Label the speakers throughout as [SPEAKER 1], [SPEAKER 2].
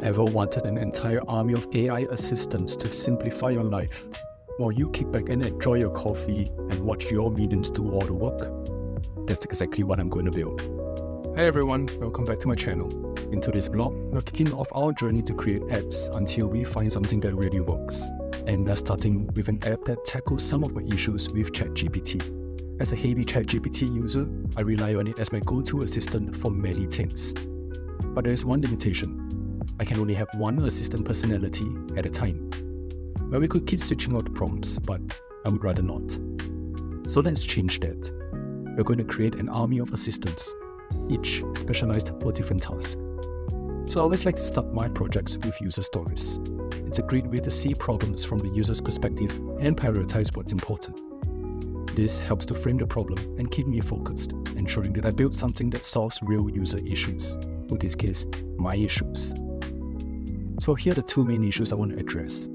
[SPEAKER 1] Ever wanted an entire army of AI assistants to simplify your life, while you kick back and enjoy your coffee and watch your minions do all the work? That's exactly what I'm going to build. Hey everyone, welcome back to my channel. In today's vlog, we're kicking off our journey to create apps until we find something that really works. And we're starting with an app that tackles some of my issues with ChatGPT. As a heavy ChatGPT user, I rely on it as my go-to assistant for many things. But there's one limitation. I can only have one assistant personality at a time. Well, we could keep switching out the prompts, but I would rather not. So let's change that. We're going to create an army of assistants, each specialized for different tasks. So I always like to start my projects with user stories. It's a great way to see problems from the user's perspective and prioritize what's important. This helps to frame the problem and keep me focused, ensuring that I build something that solves real user issues, in this case, my issues. So here are the two main issues I want to address.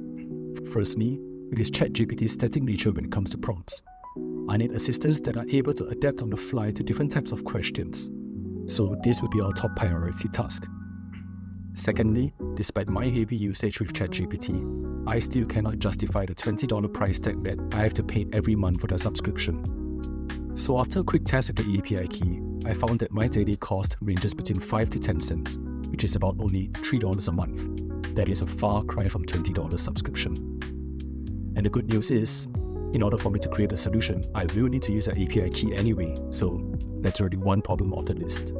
[SPEAKER 1] Firstly, it is ChatGPT's static nature when it comes to prompts. I need assistants that are able to adapt on the fly to different types of questions. So this would be our top priority task. Secondly, despite my heavy usage with ChatGPT, I still cannot justify the $20 price tag that I have to pay every month for the subscription. So after a quick test of the API key, I found that my daily cost ranges between 5 to 10 cents, which is about only $3 a month. That is a far cry from $20 subscription. And the good news is, in order for me to create a solution, I will need to use an API key anyway, so that's already one problem off the list.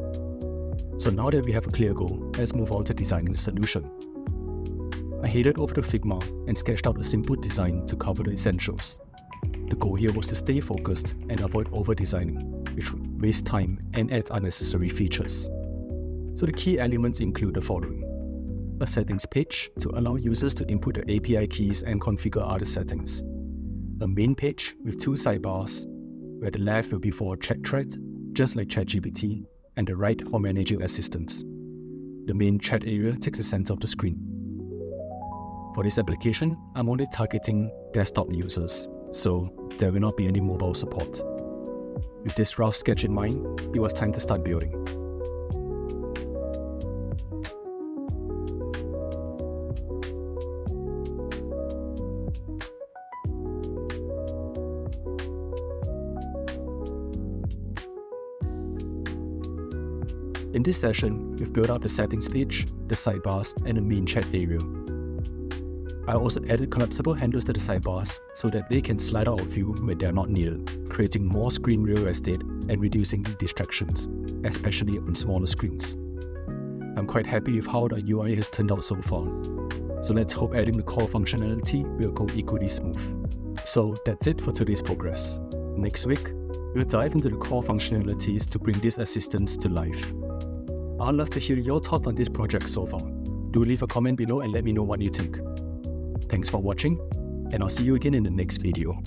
[SPEAKER 1] So now that we have a clear goal, let's move on to designing the solution. I headed over to Figma and sketched out a simple design to cover the essentials. The goal here was to stay focused and avoid over-designing, which would waste time and add unnecessary features. So the key elements include the following. A settings page to allow users to input the API keys and configure other settings. A main page with two sidebars, where the left will be for a chat thread, just like ChatGPT, and the right for managing assistants. The main chat area takes the center of the screen. For this application, I'm only targeting desktop users, so there will not be any mobile support. With this rough sketch in mind, it was time to start building. In this session, we've built out the settings page, the sidebars, and the main chat area. I also added collapsible handles to the sidebars so that they can slide out of view when they are not needed, creating more screen real estate and reducing distractions, especially on smaller screens. I'm quite happy with how the UI has turned out so far. So let's hope adding the core functionality will go equally smooth. So that's it for today's progress. Next week, we'll dive into the core functionalities to bring these assistants to life. I'd love to hear your thoughts on this project so far. Do leave a comment below and let me know what you think. Thanks for watching, and I'll see you again in the next video.